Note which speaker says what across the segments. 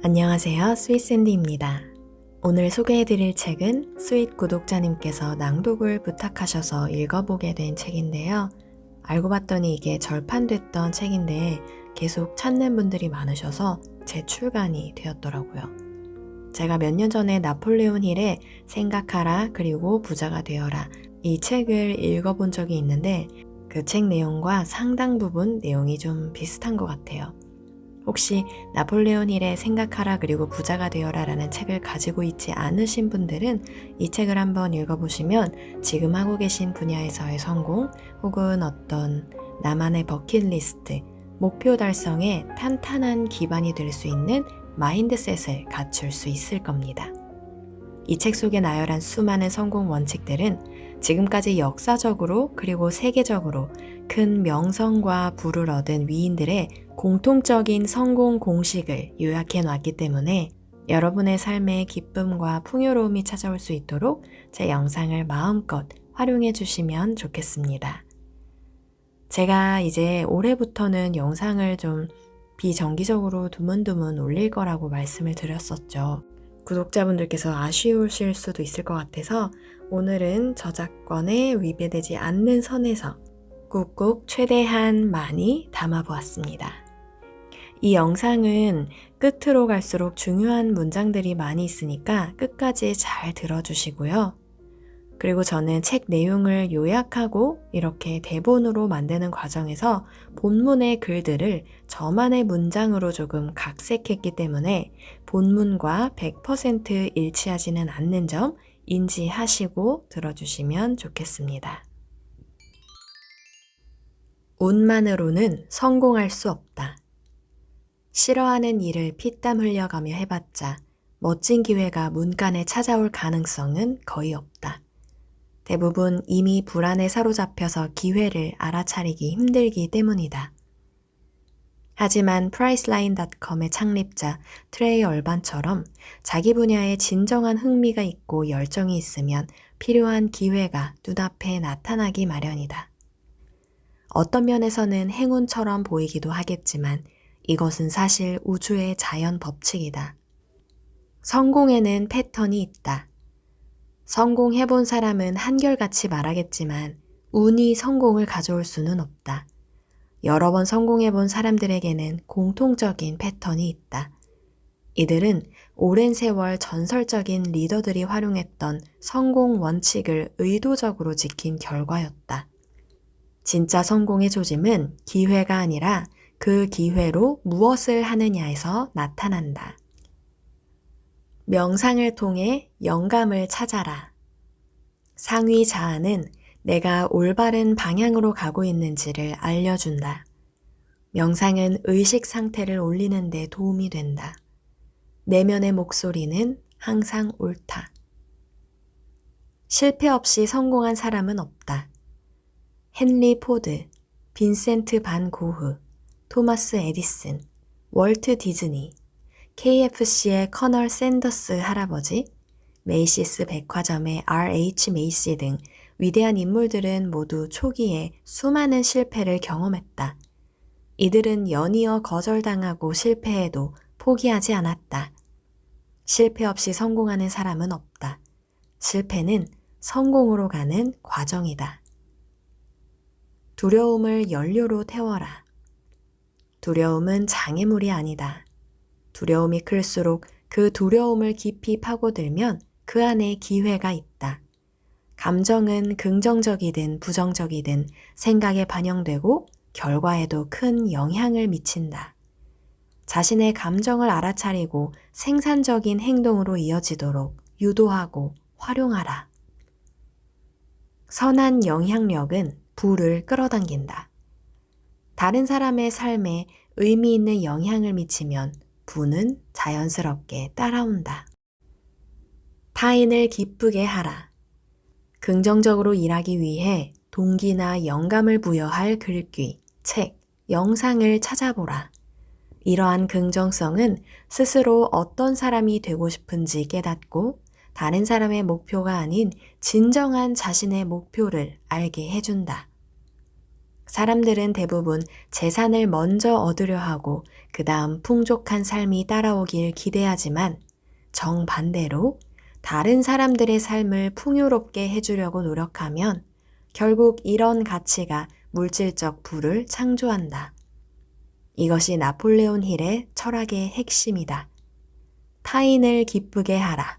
Speaker 1: 안녕하세요. 스윗샌디입니다. 오늘 소개해드릴 책은 스윗 구독자님께서 낭독을 부탁하셔서 읽어보게 된 책인데요. 알고 봤더니 이게 절판됐던 책인데 계속 찾는 분들이 많으셔서 재출간이 되었더라고요. 제가 몇 년 전에 나폴레온 힐의 생각하라 그리고 부자가 되어라 이 책을 읽어본 적이 있는데 그 책 내용과 상당 부분 내용이 좀 비슷한 것 같아요. 혹시 나폴레온 힐의 생각하라 그리고 부자가 되어라 라는 책을 가지고 있지 않으신 분들은 이 책을 한번 읽어보시면 지금 하고 계신 분야에서의 성공 혹은 어떤 나만의 버킷리스트, 목표 달성에 탄탄한 기반이 될 수 있는 마인드셋을 갖출 수 있을 겁니다. 이 책 속에 나열한 수많은 성공 원칙들은 지금까지 역사적으로 그리고 세계적으로 큰 명성과 부를 얻은 위인들의 공통적인 성공 공식을 요약해 놨기 때문에 여러분의 삶에 기쁨과 풍요로움이 찾아올 수 있도록 제 영상을 마음껏 활용해 주시면 좋겠습니다. 제가 이제 올해부터는 영상을 좀 비정기적으로 드문드문 올릴 거라고 말씀을 드렸었죠. 구독자분들께서 아쉬우실 수도 있을 것 같아서 오늘은 저작권에 위배되지 않는 선에서 꾹꾹 최대한 많이 담아보았습니다. 이 영상은 끝으로 갈수록 중요한 문장들이 많이 있으니까 끝까지 잘 들어주시고요. 그리고 저는 책 내용을 요약하고 이렇게 대본으로 만드는 과정에서 본문의 글들을 저만의 문장으로 조금 각색했기 때문에 본문과 100% 일치하지는 않는 점 인지하시고 들어주시면 좋겠습니다. 운만으로는 성공할 수 없다. 싫어하는 일을 피땀 흘려가며 해봤자 멋진 기회가 문간에 찾아올 가능성은 거의 없다. 대부분 이미 불안에 사로잡혀서 기회를 알아차리기 힘들기 때문이다. 하지만 프라이스라인.com의 창립자 트레이 얼반처럼 자기 분야에 진정한 흥미가 있고 열정이 있으면 필요한 기회가 눈앞에 나타나기 마련이다. 어떤 면에서는 행운처럼 보이기도 하겠지만 이것은 사실 우주의 자연 법칙이다. 성공에는 패턴이 있다. 성공해본 사람은 한결같이 말하겠지만 운이 성공을 가져올 수는 없다. 여러 번 성공해본 사람들에게는 공통적인 패턴이 있다. 이들은 오랜 세월 전설적인 리더들이 활용했던 성공 원칙을 의도적으로 지킨 결과였다. 진짜 성공의 조짐은 기회가 아니라 그 기회로 무엇을 하느냐에서 나타난다. 명상을 통해 영감을 찾아라. 상위 자아는 내가 올바른 방향으로 가고 있는지를 알려준다. 명상은 의식 상태를 올리는 데 도움이 된다. 내면의 목소리는 항상 옳다. 실패 없이 성공한 사람은 없다. 헨리 포드, 빈센트 반 고흐, 토마스 에디슨, 월트 디즈니, KFC의 커널 샌더스 할아버지, 메이시스 백화점의 R.H. 메이시 등 위대한 인물들은 모두 초기에 수많은 실패를 경험했다. 이들은 연이어 거절당하고 실패해도 포기하지 않았다. 실패 없이 성공하는 사람은 없다. 실패는 성공으로 가는 과정이다. 두려움을 연료로 태워라. 두려움은 장애물이 아니다. 두려움이 클수록 그 두려움을 깊이 파고들면 그 안에 기회가 있다. 감정은 긍정적이든 부정적이든 생각에 반영되고 결과에도 큰 영향을 미친다. 자신의 감정을 알아차리고 생산적인 행동으로 이어지도록 유도하고 활용하라. 선한 영향력은 부를 끌어당긴다. 다른 사람의 삶에 의미 있는 영향을 미치면 부는 자연스럽게 따라온다. 타인을 기쁘게 하라. 긍정적으로 일하기 위해 동기나 영감을 부여할 글귀, 책, 영상을 찾아보라. 이러한 긍정성은 스스로 어떤 사람이 되고 싶은지 깨닫고 다른 사람의 목표가 아닌 진정한 자신의 목표를 알게 해준다. 사람들은 대부분 재산을 먼저 얻으려 하고 그 다음 풍족한 삶이 따라오길 기대하지만 정반대로 다른 사람들의 삶을 풍요롭게 해주려고 노력하면 결국 이런 가치가 물질적 부를 창조한다. 이것이 나폴레온 힐의 철학의 핵심이다. 타인을 기쁘게 하라.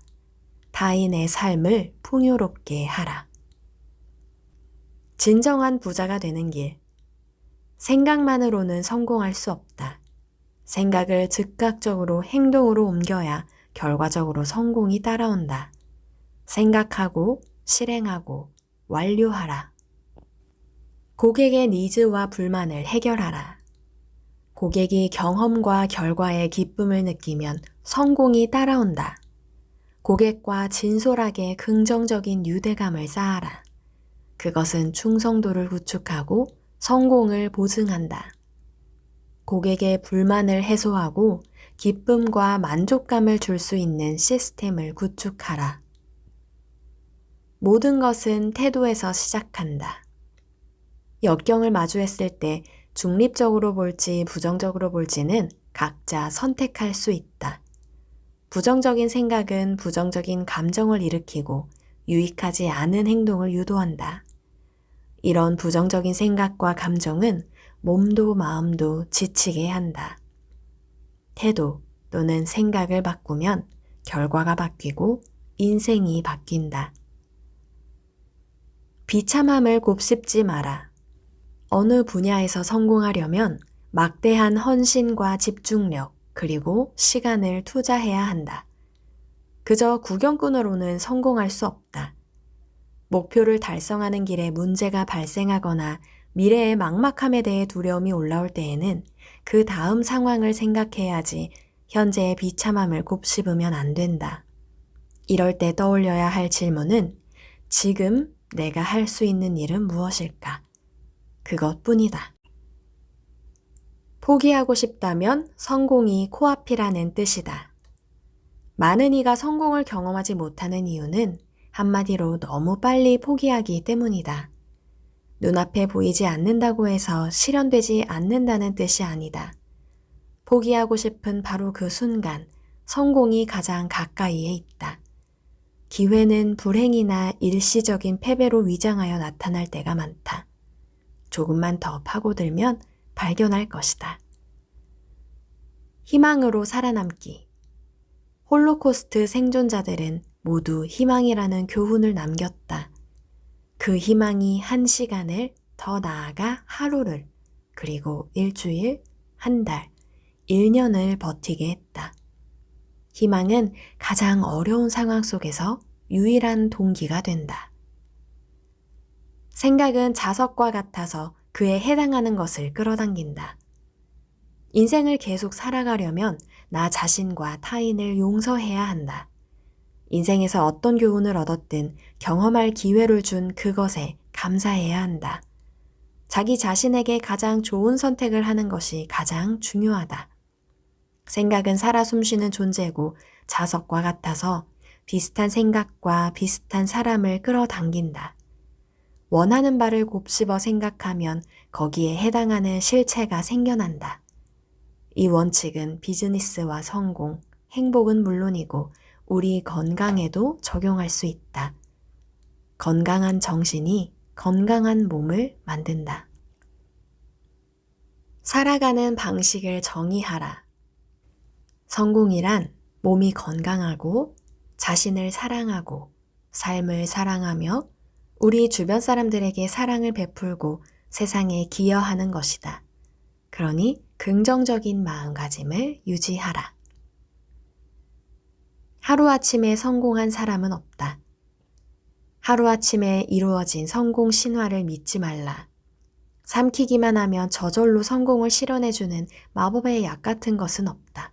Speaker 1: 타인의 삶을 풍요롭게 하라. 진정한 부자가 되는 길. 생각만으로는 성공할 수 없다. 생각을 즉각적으로 행동으로 옮겨야 결과적으로 성공이 따라온다. 생각하고 실행하고 완료하라. 고객의 니즈와 불만을 해결하라. 고객이 경험과 결과의 기쁨을 느끼면 성공이 따라온다. 고객과 진솔하게 긍정적인 유대감을 쌓아라. 그것은 충성도를 구축하고 성공을 보증한다. 고객의 불만을 해소하고 기쁨과 만족감을 줄 수 있는 시스템을 구축하라. 모든 것은 태도에서 시작한다. 역경을 마주했을 때 중립적으로 볼지 부정적으로 볼지는 각자 선택할 수 있다. 부정적인 생각은 부정적인 감정을 일으키고 유익하지 않은 행동을 유도한다. 이런 부정적인 생각과 감정은 몸도 마음도 지치게 한다. 태도 또는 생각을 바꾸면 결과가 바뀌고 인생이 바뀐다. 비참함을 곱씹지 마라. 어느 분야에서 성공하려면 막대한 헌신과 집중력 그리고 시간을 투자해야 한다. 그저 구경꾼으로는 성공할 수 없다. 목표를 달성하는 길에 문제가 발생하거나 미래의 막막함에 대해 두려움이 올라올 때에는 그 다음 상황을 생각해야지 현재의 비참함을 곱씹으면 안 된다. 이럴 때 떠올려야 할 질문은 지금 내가 할 수 있는 일은 무엇일까? 그것뿐이다. 포기하고 싶다면 성공이 코앞이라는 뜻이다. 많은 이가 성공을 경험하지 못하는 이유는 한마디로 너무 빨리 포기하기 때문이다. 눈앞에 보이지 않는다고 해서 실현되지 않는다는 뜻이 아니다. 포기하고 싶은 바로 그 순간 성공이 가장 가까이에 있다. 기회는 불행이나 일시적인 패배로 위장하여 나타날 때가 많다. 조금만 더 파고들면 발견할 것이다. 희망으로 살아남기. 홀로코스트 생존자들은 모두 희망이라는 교훈을 남겼다. 그 희망이 한 시간을, 더 나아가 하루를, 그리고 일주일, 한 달, 1년을 버티게 했다. 희망은 가장 어려운 상황 속에서 유일한 동기가 된다. 생각은 자석과 같아서 그에 해당하는 것을 끌어당긴다. 인생을 계속 살아가려면 나 자신과 타인을 용서해야 한다. 인생에서 어떤 교훈을 얻었든 경험할 기회를 준 그것에 감사해야 한다. 자기 자신에게 가장 좋은 선택을 하는 것이 가장 중요하다. 생각은 살아 숨쉬는 존재고 자석과 같아서 비슷한 생각과 비슷한 사람을 끌어당긴다. 원하는 바를 곱씹어 생각하면 거기에 해당하는 실체가 생겨난다. 이 원칙은 비즈니스와 성공, 행복은 물론이고 우리 건강에도 적용할 수 있다. 건강한 정신이 건강한 몸을 만든다. 살아가는 방식을 정의하라. 성공이란 몸이 건강하고 자신을 사랑하고 삶을 사랑하며 우리 주변 사람들에게 사랑을 베풀고 세상에 기여하는 것이다. 그러니 긍정적인 마음가짐을 유지하라. 하루아침에 성공한 사람은 없다. 하루아침에 이루어진 성공 신화를 믿지 말라. 삼키기만 하면 저절로 성공을 실현해주는 마법의 약 같은 것은 없다.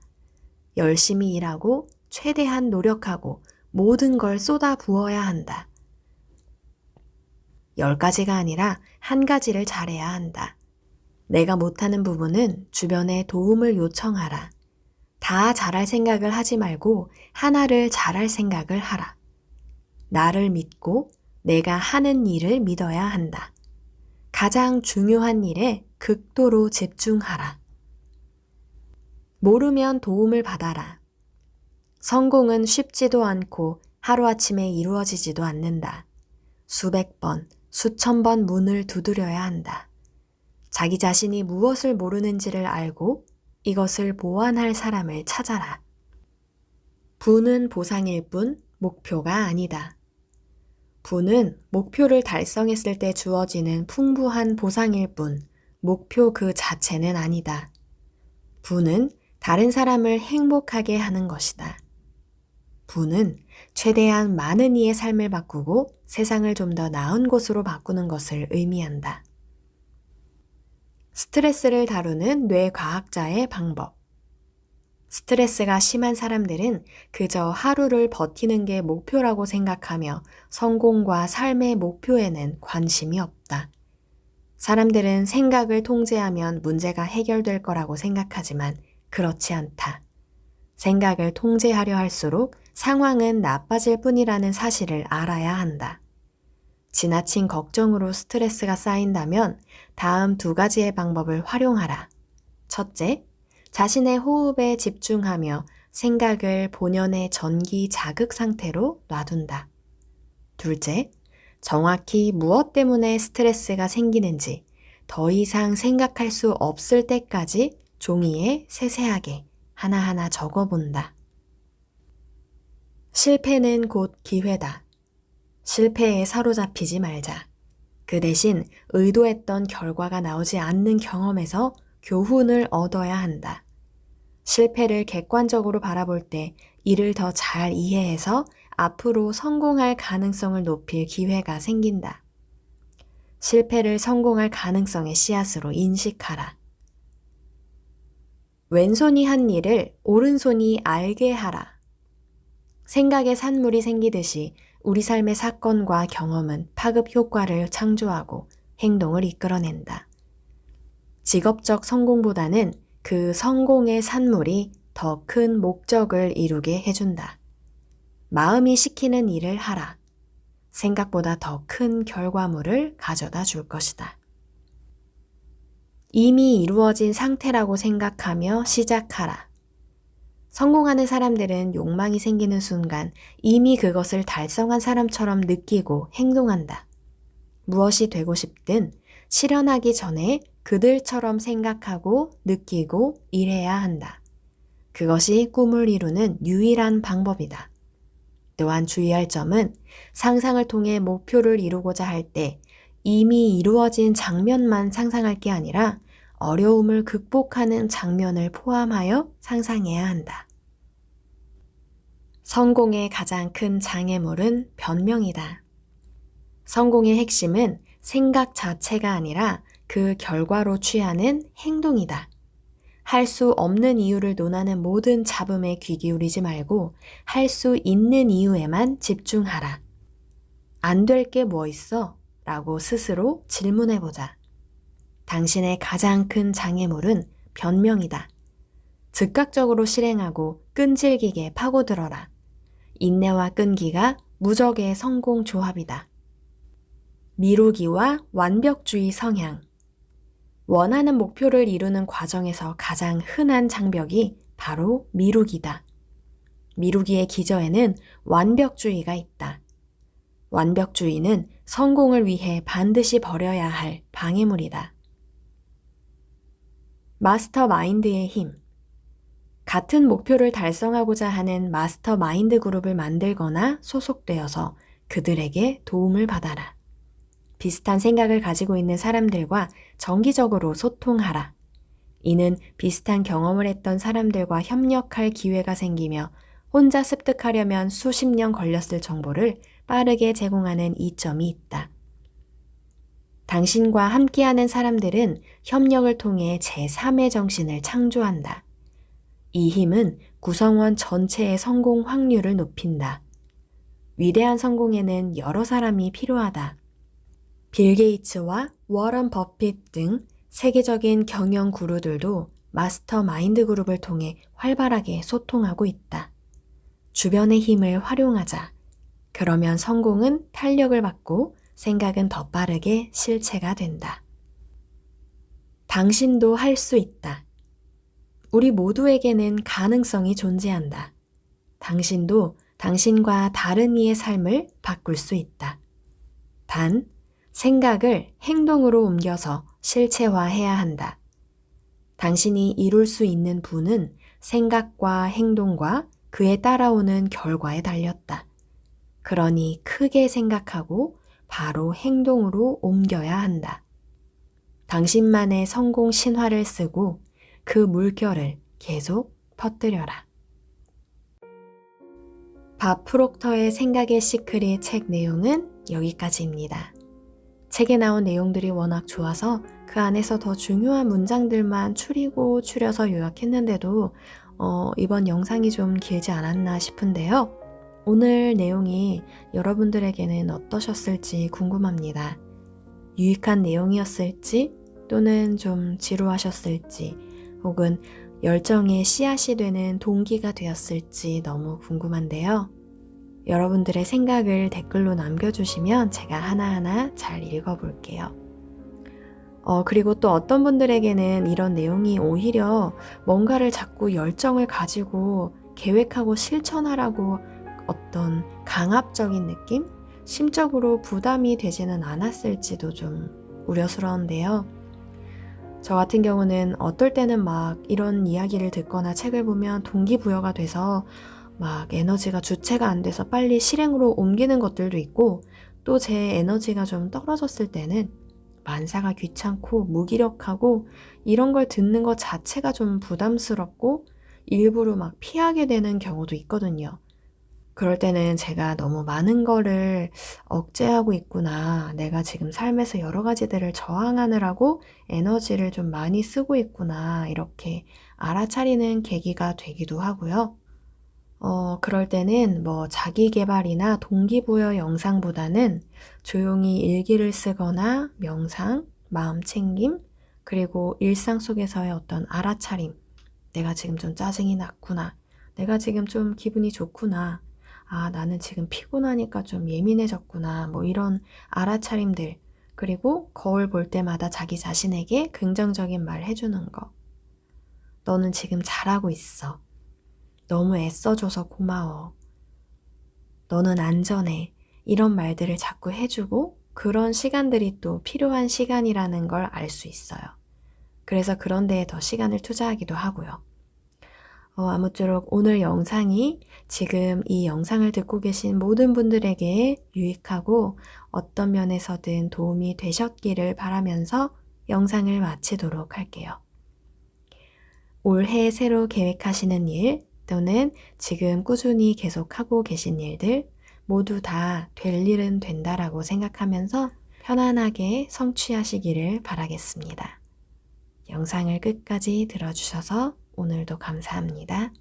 Speaker 1: 열심히 일하고 최대한 노력하고 모든 걸 쏟아 부어야 한다. 10가지가 아니라 한 가지를 잘해야 한다. 내가 못하는 부분은 주변에 도움을 요청하라. 다 잘할 생각을 하지 말고 하나를 잘할 생각을 하라. 나를 믿고 내가 하는 일을 믿어야 한다. 가장 중요한 일에 극도로 집중하라. 모르면 도움을 받아라. 성공은 쉽지도 않고 하루아침에 이루어지지도 않는다. 수백 번, 수천 번 문을 두드려야 한다. 자기 자신이 무엇을 모르는지를 알고 이것을 보완할 사람을 찾아라. 부는 보상일 뿐 목표가 아니다. 부는 목표를 달성했을 때 주어지는 풍부한 보상일 뿐 목표 그 자체는 아니다. 부는 다른 사람을 행복하게 하는 것이다. 부는 최대한 많은 이의 삶을 바꾸고 세상을 좀 더 나은 곳으로 바꾸는 것을 의미한다. 스트레스를 다루는 뇌과학자의 방법. 스트레스가 심한 사람들은 그저 하루를 버티는 게 목표라고 생각하며 성공과 삶의 목표에는 관심이 없다. 사람들은 생각을 통제하면 문제가 해결될 거라고 생각하지만 그렇지 않다. 생각을 통제하려 할수록 상황은 나빠질 뿐이라는 사실을 알아야 한다. 지나친 걱정으로 스트레스가 쌓인다면 다음 2가지의 방법을 활용하라. 첫째, 자신의 호흡에 집중하며 생각을 본연의 전기 자극 상태로 놔둔다. 둘째, 정확히 무엇 때문에 스트레스가 생기는지 더 이상 생각할 수 없을 때까지 종이에 세세하게 하나하나 적어본다. 실패는 곧 기회다. 실패에 사로잡히지 말자. 그 대신 의도했던 결과가 나오지 않는 경험에서 교훈을 얻어야 한다. 실패를 객관적으로 바라볼 때 이를 더 잘 이해해서 앞으로 성공할 가능성을 높일 기회가 생긴다. 실패를 성공할 가능성의 씨앗으로 인식하라. 왼손이 한 일을 오른손이 알게 하라. 생각의 산물이 생기듯이 우리 삶의 사건과 경험은 파급 효과를 창조하고 행동을 이끌어낸다. 직업적 성공보다는 그 성공의 산물이 더 큰 목적을 이루게 해준다. 마음이 시키는 일을 하라. 생각보다 더 큰 결과물을 가져다 줄 것이다. 이미 이루어진 상태라고 생각하며 시작하라. 성공하는 사람들은 욕망이 생기는 순간 이미 그것을 달성한 사람처럼 느끼고 행동한다. 무엇이 되고 싶든 실현하기 전에 그들처럼 생각하고 느끼고 일해야 한다. 그것이 꿈을 이루는 유일한 방법이다. 또한 주의할 점은 상상을 통해 목표를 이루고자 할 때 이미 이루어진 장면만 상상할 게 아니라 어려움을 극복하는 장면을 포함하여 상상해야 한다. 성공의 가장 큰 장애물은 변명이다. 성공의 핵심은 생각 자체가 아니라 그 결과로 취하는 행동이다. 할 수 없는 이유를 논하는 모든 잡음에 귀 기울이지 말고 할 수 있는 이유에만 집중하라. 안 될 게 뭐 있어? 라고 스스로 질문해보자. 당신의 가장 큰 장애물은 변명이다. 즉각적으로 실행하고 끈질기게 파고들어라. 인내와 끈기가 무적의 성공 조합이다. 미루기와 완벽주의 성향. 원하는 목표를 이루는 과정에서 가장 흔한 장벽이 바로 미루기다. 미루기의 기저에는 완벽주의가 있다. 완벽주의는 성공을 위해 반드시 버려야 할 방해물이다. 마스터 마인드의 힘. 같은 목표를 달성하고자 하는 마스터 마인드 그룹을 만들거나 소속되어서 그들에게 도움을 받아라. 비슷한 생각을 가지고 있는 사람들과 정기적으로 소통하라. 이는 비슷한 경험을 했던 사람들과 협력할 기회가 생기며 혼자 습득하려면 수십 년 걸렸을 정보를 빠르게 제공하는 이점이 있다. 당신과 함께하는 사람들은 협력을 통해 제3의 정신을 창조한다. 이 힘은 구성원 전체의 성공 확률을 높인다. 위대한 성공에는 여러 사람이 필요하다. 빌 게이츠와 워런 버핏 등 세계적인 경영 구루들도 마스터 마인드 그룹을 통해 활발하게 소통하고 있다. 주변의 힘을 활용하자. 그러면 성공은 탄력을 받고 생각은 더 빠르게 실체가 된다. 당신도 할 수 있다. 우리 모두에게는 가능성이 존재한다. 당신도 당신과 다른 이의 삶을 바꿀 수 있다. 단, 생각을 행동으로 옮겨서 실체화해야 한다. 당신이 이룰 수 있는 부는 생각과 행동과 그에 따라오는 결과에 달렸다. 그러니 크게 생각하고 바로 행동으로 옮겨야 한다. 당신만의 성공 신화를 쓰고 그 물결을 계속 퍼뜨려라. 밥 프록터의 생각의 시크릿 책 내용은 여기까지입니다. 책에 나온 내용들이 워낙 좋아서 그 안에서 더 중요한 문장들만 추려서 요약했는데도 이번 영상이 좀 길지 않았나 싶은데요. 오늘 내용이 여러분들에게는 어떠셨을지 궁금합니다. 유익한 내용이었을지 또는 좀 지루하셨을지 혹은 열정의 씨앗이 되는 동기가 되었을지 너무 궁금한데요. 여러분들의 생각을 댓글로 남겨주시면 제가 하나하나 잘 읽어볼게요. 그리고 또 어떤 분들에게는 이런 내용이 오히려 뭔가를 자꾸 열정을 가지고 계획하고 실천하라고 어떤 강압적인 느낌? 심적으로 부담이 되지는 않았을지도 좀 우려스러운데요. 저 같은 경우는 어떨 때는 막 이런 이야기를 듣거나 책을 보면 동기부여가 돼서 막 에너지가 주체가 안 돼서 빨리 실행으로 옮기는 것들도 있고 또 제 에너지가 좀 떨어졌을 때는 만사가 귀찮고 무기력하고 이런 걸 듣는 것 자체가 좀 부담스럽고 일부러 막 피하게 되는 경우도 있거든요. 그럴 때는 제가 너무 많은 거를 억제하고 있구나. 내가 지금 삶에서 여러 가지들을 저항하느라고 에너지를 좀 많이 쓰고 있구나. 이렇게 알아차리는 계기가 되기도 하고요. 그럴 때는 뭐 자기 개발이나 동기부여 영상보다는 조용히 일기를 쓰거나 명상, 마음 챙김, 그리고 일상 속에서의 어떤 알아차림. 내가 지금 좀 짜증이 났구나. 내가 지금 좀 기분이 좋구나. 아, 나는 지금 피곤하니까 좀 예민해졌구나. 뭐 이런 알아차림들. 그리고 거울 볼 때마다 자기 자신에게 긍정적인 말 해주는 거. 너는 지금 잘하고 있어. 너무 애써줘서 고마워. 너는 안전해. 이런 말들을 자꾸 해주고 그런 시간들이 또 필요한 시간이라는 걸 알 수 있어요. 그래서 그런 데에 더 시간을 투자하기도 하고요. 아무쪼록 오늘 영상이 지금 이 영상을 듣고 계신 모든 분들에게 유익하고 어떤 면에서든 도움이 되셨기를 바라면서 영상을 마치도록 할게요. 올해 새로 계획하시는 일 또는 지금 꾸준히 계속하고 계신 일들 모두 다 될 일은 된다라고 생각하면서 편안하게 성취하시기를 바라겠습니다. 영상을 끝까지 들어주셔서 오늘도 감사합니다.